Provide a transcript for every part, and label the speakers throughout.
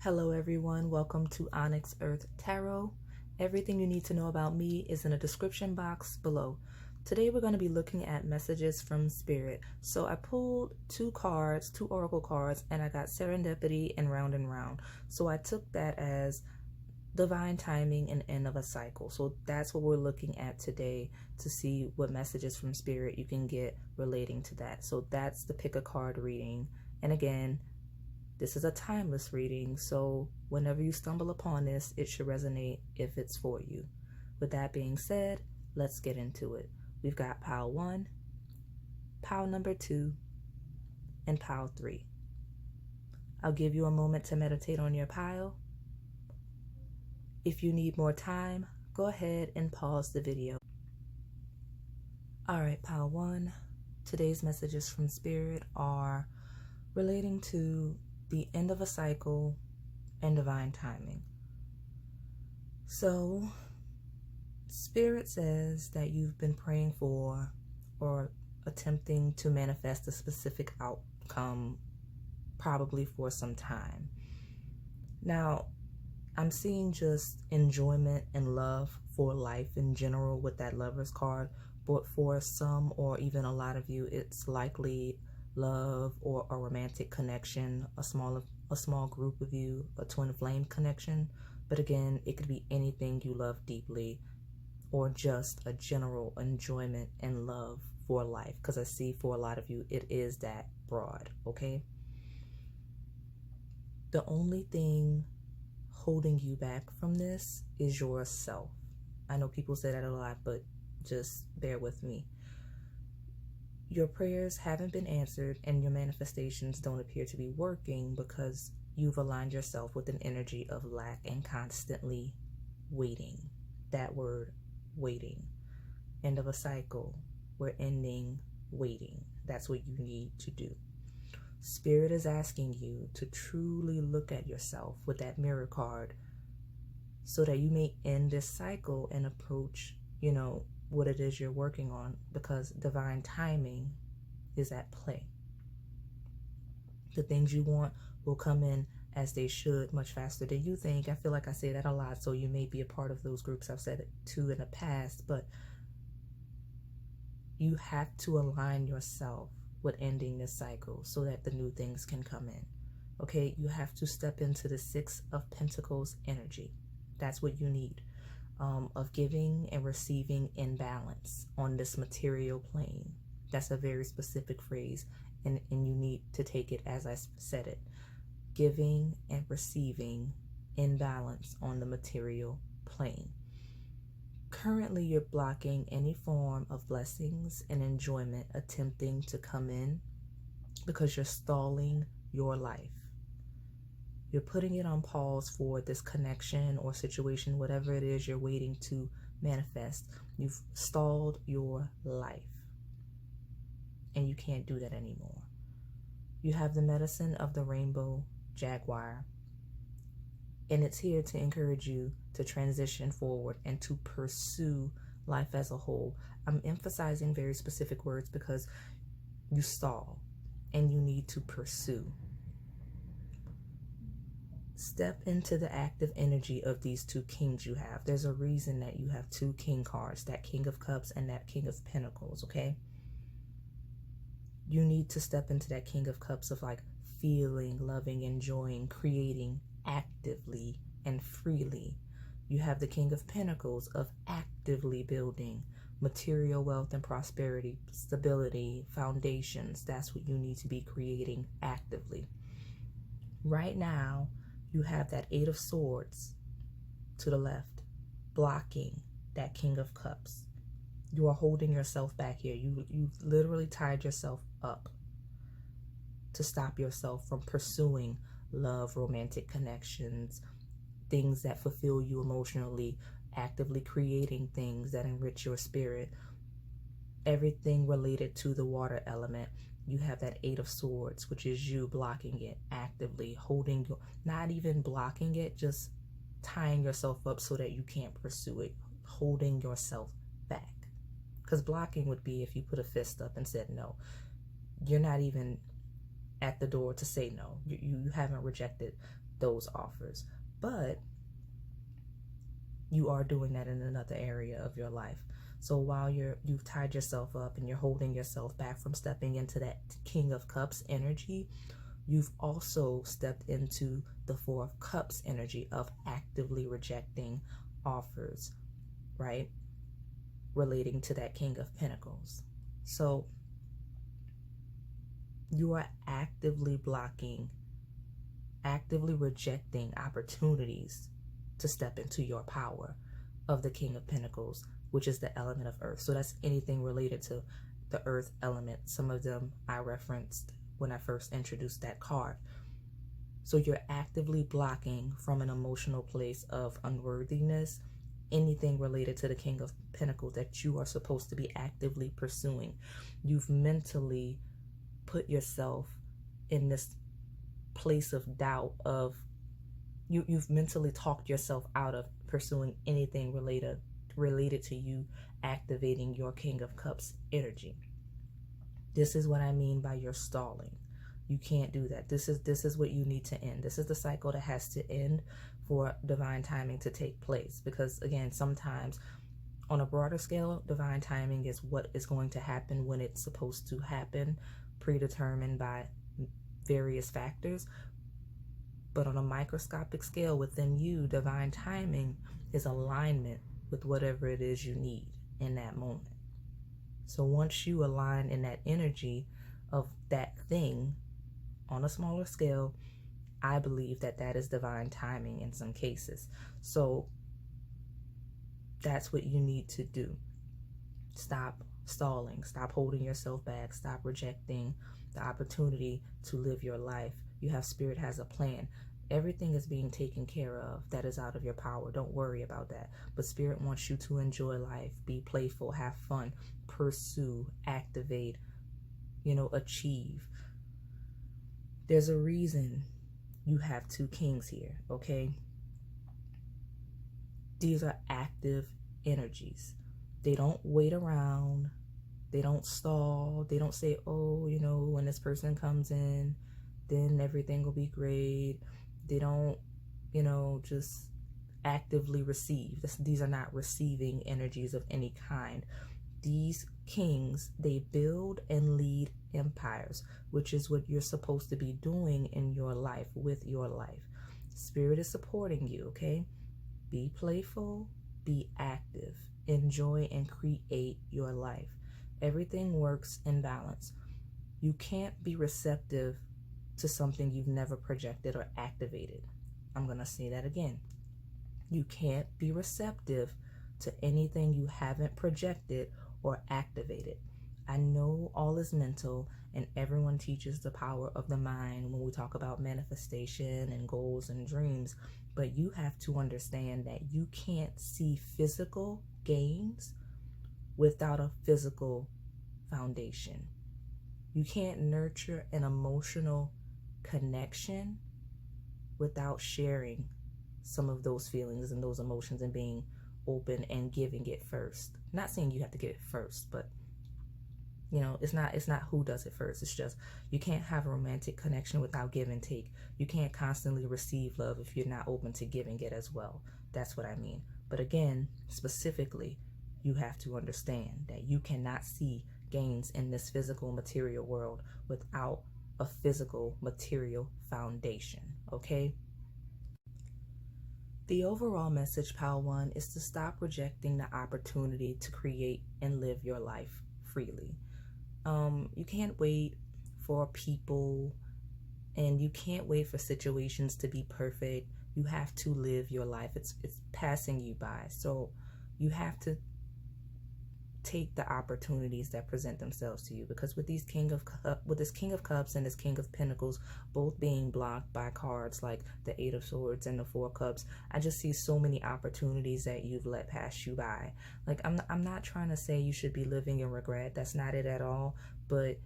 Speaker 1: Hello everyone, welcome to Onyx Earth Tarot. Everything you need to know about me is in a description box below. Today we're going to be looking at messages from Spirit. So I pulled two oracle cards, and I got Serendipity and Round and Round. So I took that as divine timing and end of a cycle. So that's what we're looking at today to see what messages from Spirit you can get relating to that. So that's the pick a card reading. And again, this is a timeless reading, so whenever you stumble upon this, it should resonate if it's for you. With that being said, let's get into it. We've got pile 1, pile number 2, and pile 3. I'll give you a moment to meditate on your pile. If you need more time, go ahead and pause the video. All right, pile 1. Today's messages from Spirit are relating to the end of a cycle and divine timing. So, Spirit says that you've been praying for or attempting to manifest a specific outcome probably for some time. Now, I'm seeing just enjoyment and love for life in general with that Lover's card, but for some or even a lot of you, it's likely love or a romantic connection, a small group of you, a twin flame connection. But again, it could be anything you love deeply or just a general enjoyment and love for life, because I see for a lot of you it is that broad. Okay, the only thing holding you back from this is yourself. I know people say that a lot, but just bear with me. Your prayers haven't been answered and your manifestations don't appear to be working because you've aligned yourself with an energy of lack and constantly waiting. That word, waiting. End of a cycle. We're ending waiting. That's what you need to do. Spirit is asking you to truly look at yourself with that mirror card so that you may end this cycle and approach, what it is you're working on, because divine timing is at play. The things you want will come in as they should, much faster than you think. I feel like I say that a lot, so you may be a part of those groups I've said it to in the past, but you have to align yourself with ending this cycle so that the new things can come in. Okay, you have to step into the 6 of Pentacles energy. That's what you need. Of giving and receiving in balance on this material plane. That's a very specific phrase, and you need to take it as I said it. Giving and receiving in balance on the material plane. Currently, you're blocking any form of blessings and enjoyment attempting to come in because you're stalling your life. You're putting it on pause for this connection or situation, whatever it is you're waiting to manifest. You've stalled your life. And you can't do that anymore. You have the medicine of the rainbow jaguar. And it's here to encourage you to transition forward and to pursue life as a whole. I'm emphasizing very specific words because you stall and you need to pursue. Step into the active energy of these two kings you have. There's a reason that you have two king cards, that King of Cups and that King of Pentacles, okay? You need to step into that King of Cups of like feeling, loving, enjoying, creating actively and freely. You have the King of Pentacles of actively building material wealth and prosperity, stability, foundations. That's what you need to be creating actively. Right now, you have that 8 of Swords to the left, blocking that King of Cups. You are holding yourself back here. You've literally tied yourself up to stop yourself from pursuing love, romantic connections, things that fulfill you emotionally, actively creating things that enrich your spirit, everything related to the water element. You have that 8 of Swords, which is you blocking it, actively holding, not even blocking it, just tying yourself up so that you can't pursue it, holding yourself back. Because blocking would be if you put a fist up and said no. You're not even at the door to say no. You haven't rejected those offers. But you are doing that in another area of your life. So while you've tied yourself up and you're holding yourself back from stepping into that King of Cups energy, you've also stepped into the Four of Cups energy of actively rejecting offers, right? Relating to that King of Pentacles. So you are actively blocking, actively rejecting opportunities to step into your power of the King of Pentacles, which is the element of earth. So that's anything related to the earth element. Some of them I referenced when I first introduced that card. So you're actively blocking from an emotional place of unworthiness anything related to the King of Pentacles that you are supposed to be actively pursuing. You've mentally put yourself in this place of doubt of you've mentally talked yourself out of pursuing anything related to you activating your King of Cups energy. This is what I mean by you're stalling. You can't do that. This is what you need to end. This is the cycle that has to end for divine timing to take place. Because again, sometimes on a broader scale, divine timing is what is going to happen when it's supposed to happen, predetermined by various factors. But on a microscopic scale within you, divine timing is alignment with whatever it is you need in that moment. So once you align in that energy of that thing on a smaller scale, I believe that that is divine timing in some cases. So that's what you need to do. Stop stalling. Stop holding yourself back. Stop rejecting the opportunity to live your life. You have Spirit has a plan. Everything is being taken care of that is out of your power. Don't worry about that. But Spirit wants you to enjoy life, be playful, have fun, pursue, activate, achieve. There's a reason you have two kings here, okay? These are active energies. They don't wait around. They don't stall. They don't say, oh, when this person comes in, then everything will be great. They don't, just actively receive. These are not receiving energies of any kind. These kings, they build and lead empires, which is what you're supposed to be doing in your life, with your life. Spirit is supporting you, okay? Be playful, be active, enjoy and create your life. Everything works in balance. You can't be receptive to something you've never projected or activated. I'm going to say that again. You can't be receptive to anything you haven't projected or activated. I know all is mental and everyone teaches the power of the mind when we talk about manifestation and goals and dreams, but you have to understand that you can't see physical gains without a physical foundation. You can't nurture an emotional connection without sharing some of those feelings and those emotions and being open and giving it first. Not saying you have to give it first, but it's not who does it first. It's just you can't have a romantic connection without give and take. You can't constantly receive love if you're not open to giving it as well. That's what I mean. But again, specifically, you have to understand that you cannot see gains in this physical material world without a physical material foundation, okay? The overall message, Pal 1, is to stop rejecting the opportunity to create and live your life freely. You can't wait for people and you can't wait for situations to be perfect. You have to live your life. It's passing you by. So you have to take the opportunities that present themselves to you, because with this King of Cups and this King of Pentacles both being blocked by cards like the Eight of Swords and the Four of Cups, I just see so many opportunities that you've let pass you by. Like I'm not trying to say you should be living in regret. That's not it at all. But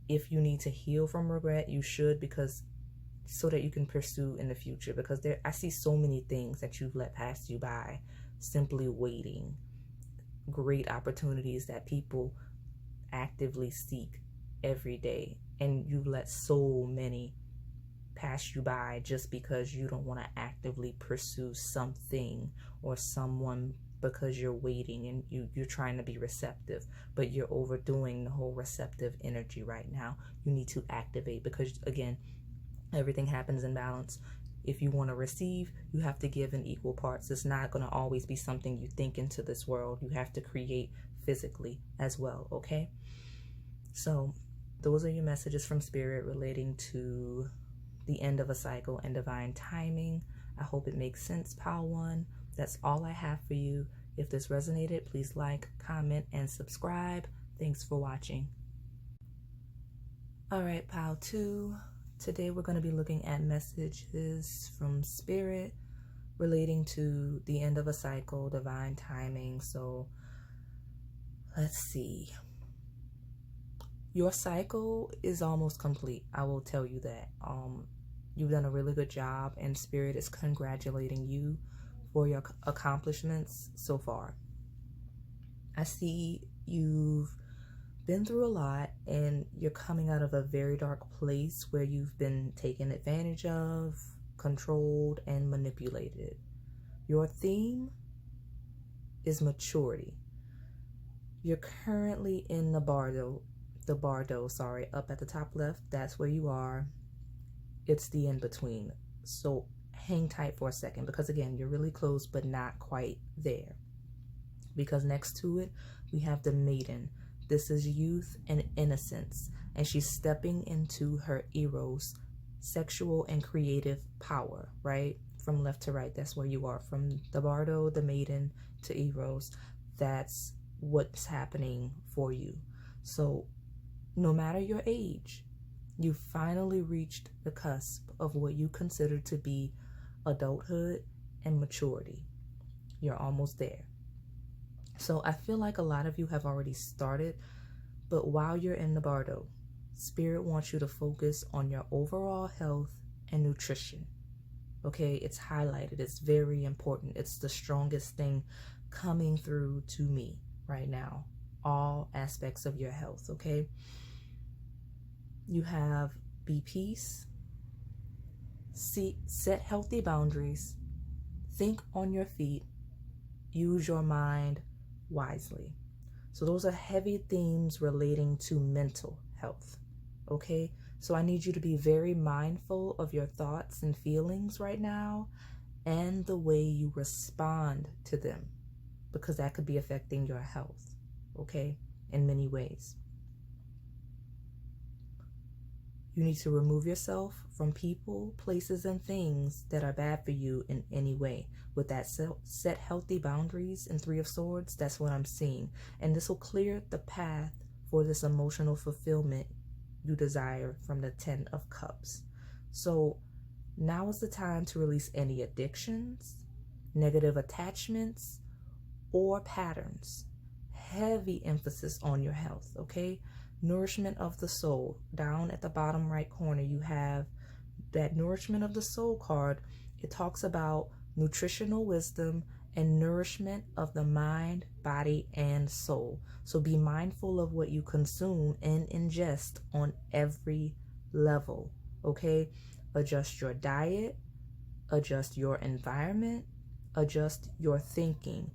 Speaker 1: if you need to heal from regret, you should, because so that you can pursue in the future. Because I see so many things that you've let pass you by simply waiting. Great opportunities that people actively seek every day, and you've let so many pass you by just because you don't want to actively pursue something or someone, because you're waiting and you're trying to be receptive, but you're overdoing the whole receptive energy right now. You need to activate, because again, everything happens in balance. If you want to receive, you have to give in equal parts. It's not going to always be something you think into this world. You have to create physically as well, okay? So those are your messages from Spirit relating to the end of a cycle and divine timing. I hope it makes sense, Pile 1. That's all I have for you. If this resonated, please like, comment, and subscribe. Thanks for watching. All right, Pile 2. Today we're going to be looking at messages from Spirit relating to the end of a cycle, divine timing. So let's see. Your cycle is almost complete. I will tell you that. You've done a really good job, and Spirit is congratulating you for your accomplishments so far. I see you've been through a lot, and you're coming out of a very dark place where you've been taken advantage of, controlled, and manipulated. Your theme is maturity. You're currently in the bardo, up at the top left. That's where you are. It's the in-between. So hang tight for a second, because again, you're really close, but not quite there. Because next to it, we have the maiden. This is youth and innocence, and she's stepping into her eros, sexual and creative power, right? From left to right, that's where you are. From the bardo, the maiden, to eros, that's what's happening for you. So no matter your age, you finally reached the cusp of what you consider to be adulthood and maturity. You're almost there. So I feel like a lot of you have already started, but while you're in the bardo, Spirit wants you to focus on your overall health and nutrition. Okay, it's highlighted. It's very important. It's the strongest thing coming through to me right now. All aspects of your health, okay? You have be peace, set healthy boundaries, think on your feet, use your mind wisely. So those are heavy themes relating to mental health, okay? So I need you to be very mindful of your thoughts and feelings right now and the way you respond to them, because that could be affecting your health, okay, in many ways. You need to remove yourself from people, places, and things that are bad for you in any way. With that, set healthy boundaries in 3 of Swords. That's what I'm seeing. And this will clear the path for this emotional fulfillment you desire from the 10 of Cups. So now is the time to release any addictions, negative attachments, or patterns. Heavy emphasis on your health, okay? Nourishment of the soul. Down at the bottom right corner, you have that nourishment of the soul card. It talks about nutritional wisdom and nourishment of the mind, body, and soul. So be mindful of what you consume and ingest on every level, okay? Adjust your diet, adjust your environment, adjust your thinking.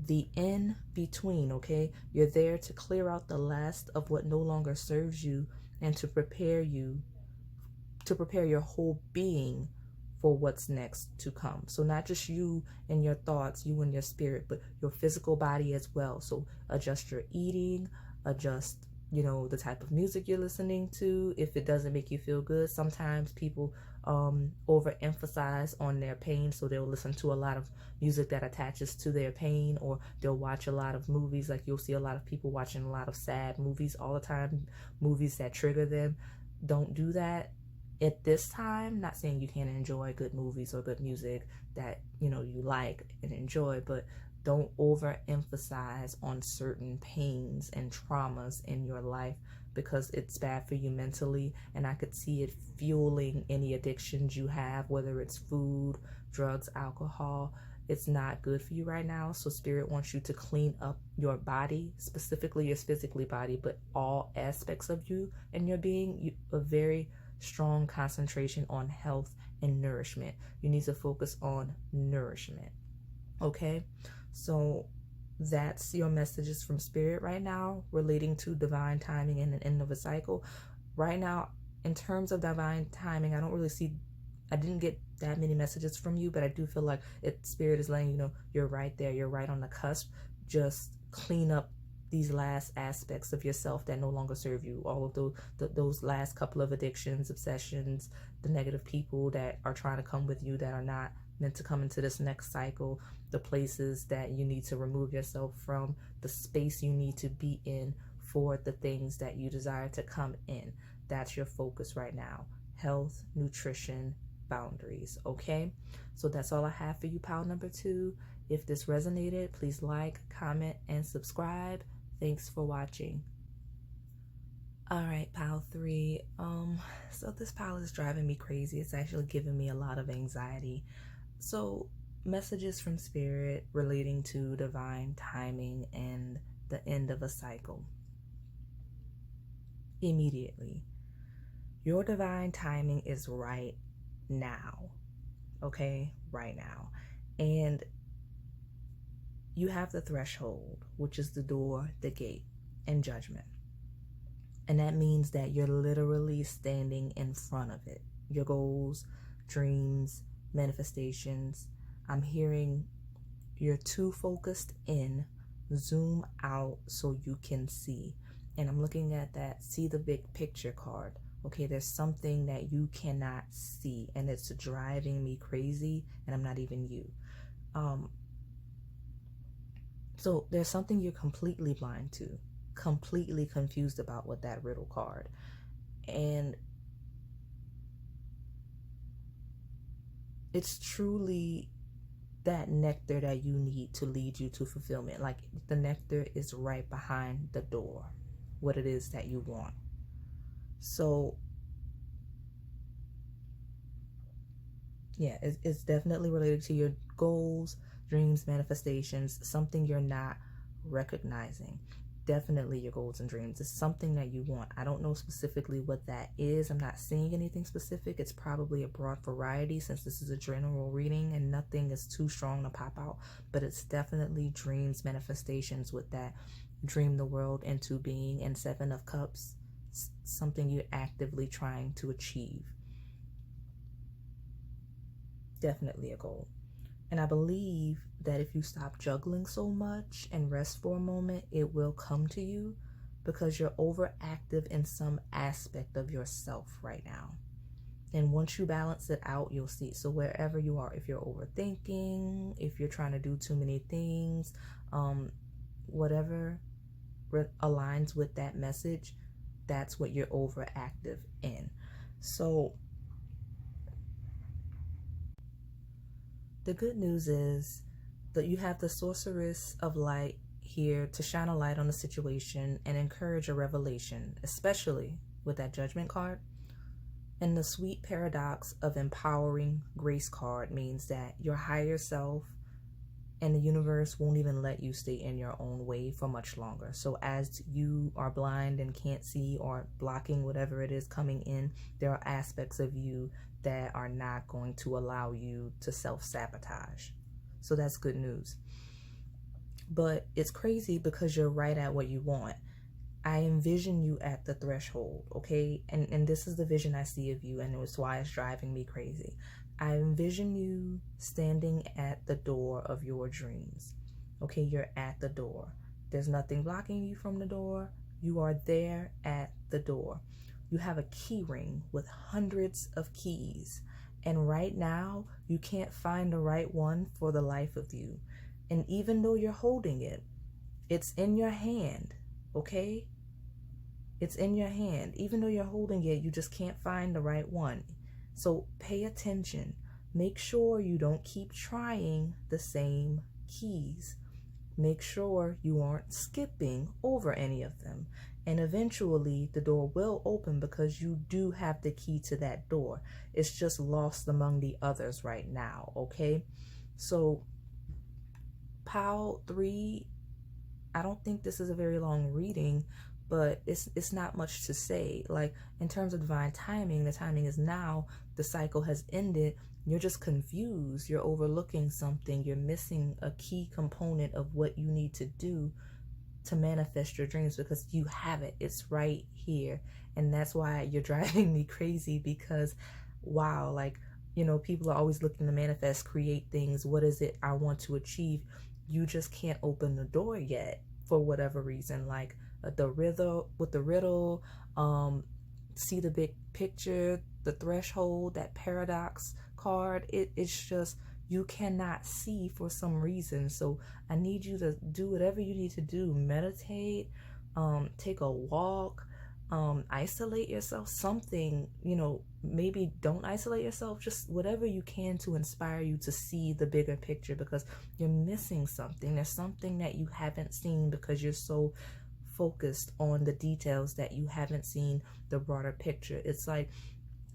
Speaker 1: The in between, okay? You're there to clear out the last of what no longer serves you and to prepare you, to prepare your whole being for what's next to come. So not just you and your thoughts, you and your spirit, but your physical body as well. So adjust your eating, adjust, the type of music you're listening to. If it doesn't make you feel good, sometimes people overemphasize on their pain, so they'll listen to a lot of music that attaches to their pain, or they'll watch a lot of movies. Like you'll see a lot of people watching a lot of sad movies all the time, movies that trigger them. Don't do that at this time. Not saying you can't enjoy good movies or good music that you like and enjoy, but don't overemphasize on certain pains and traumas in your life, because it's bad for you mentally, and I could see it fueling any addictions you have, whether it's food, drugs, alcohol. It's not good for you right now. So Spirit wants you to clean up your body, specifically your physically body, but all aspects of you and your being. A very strong concentration on health and nourishment. You need to focus on nourishment. Okay? So that's your messages from spirit right now relating to divine timing and the end of a cycle. Right now, in terms of divine timing, I didn't get that many messages from you, but I do feel like spirit is letting you know you're right there. You're right on the cusp. Just clean up these last aspects of yourself that no longer serve you. All of those last couple of addictions, obsessions, the negative people that are trying to come with you that are not meant to come into this next cycle, the places that you need to remove yourself from, the space you need to be in for the things that you desire to come in. That's your focus right now. Health, nutrition, boundaries. Okay? So that's all I have for you, pile number 2. If this resonated, please like, comment, and subscribe. Thanks for watching. All right, pile 3. So this pile is driving me crazy. It's actually giving me a lot of anxiety. So messages from spirit relating to divine timing and the end of a cycle. Immediately. Your divine timing is right now. Okay? Right now. And you have the threshold, which is the door, the gate, and judgment. And that means that you're literally standing in front of it. Your goals, dreams, manifestations. I'm hearing you're too focused in. Zoom out so you can see. And I'm looking at that see the big picture card. Okay, there's something that you cannot see, and it's driving me crazy, and I'm not even you. So there's something you're completely blind to, completely confused about with that riddle card. And it's truly that nectar that you need to lead you to fulfillment. Like the nectar is right behind the door, what it is that you want. So yeah, it's definitely related to your goals, dreams, manifestations, something you're not recognizing. Definitely your goals and dreams. It's something that you want. I don't know specifically what that is. I'm not seeing anything specific. It's probably a broad variety since this is a general reading and nothing is too strong to pop out. But it's definitely dreams, manifestations with that dream the world into being, and 7 of Cups, something you're actively trying to achieve. Definitely a goal. And I believe that if you stop juggling so much and rest for a moment, it will come to you because you're overactive in some aspect of yourself right now. And once you balance it out, you'll see. So wherever you are, if you're overthinking, if you're trying to do too many things, whatever aligns with that message, that's what you're overactive in. So the good news is that you have the Sorceress of Light here to shine a light on the situation and encourage a revelation, especially with that Judgment card. And the sweet paradox of empowering grace card means that your higher self and the universe won't even let you stay in your own way for much longer. So as you are blind and can't see or blocking whatever it is coming in, there are aspects of you that are not going to allow you to self-sabotage. So that's good news. But it's crazy because you're right at what you want. I envision you at the threshold, okay? And this is the vision I see of you, and it's why it's driving me crazy. I envision you standing at the door of your dreams. Okay, you're at the door. There's nothing blocking you from the door. You are there at the door. You have a key ring with hundreds of keys. And right now, you can't find the right one for the life of you. And even though you're holding it, it's in your hand, okay? It's in your hand. Even though you're holding it, you just can't find the right one. So pay attention. Make sure you don't keep trying the same keys. Make sure you aren't skipping over any of them. And eventually the door will open because you do have the key to that door. It's just lost among the others right now, okay? So pile 3, I don't think this is a very long reading, but it's not much to say. Like, in terms of divine timing, the timing is now. The cycle has ended. You're just confused. You're overlooking something. You're missing a key component of what you need to do to manifest your dreams, because you have it. It's right here. And that's why you're driving me crazy, because wow, like, people are always looking to manifest, create things. What is it I want to achieve? You just can't open the door yet for whatever reason. Like, the riddle, see the big picture, the threshold, that paradox card. It's just, you cannot see for some reason. So I need you to do whatever you need to do. Meditate, take a walk, isolate yourself, something, maybe don't isolate yourself, just whatever you can to inspire you to see the bigger picture, because you're missing something. There's something that you haven't seen because you're so focused on the details that you haven't seen the broader picture. It's like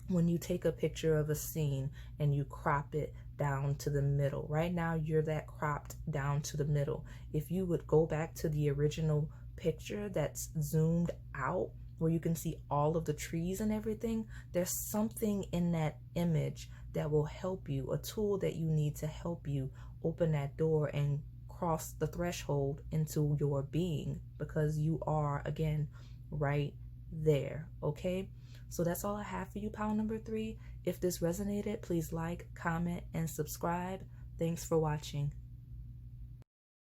Speaker 1: when you take a picture of a scene and you crop it down to the middle. Right now, you're that cropped down to the middle. If you would go back to the original picture that's zoomed out, where you can see all of the trees and everything, there's something in that image that will help you, a tool that you need to help you open that door and cross the threshold into your being, because you are, again, right there. Okay, so that's all I have for you, pile number 3. If this resonated, please like, comment, and subscribe. Thanks for watching.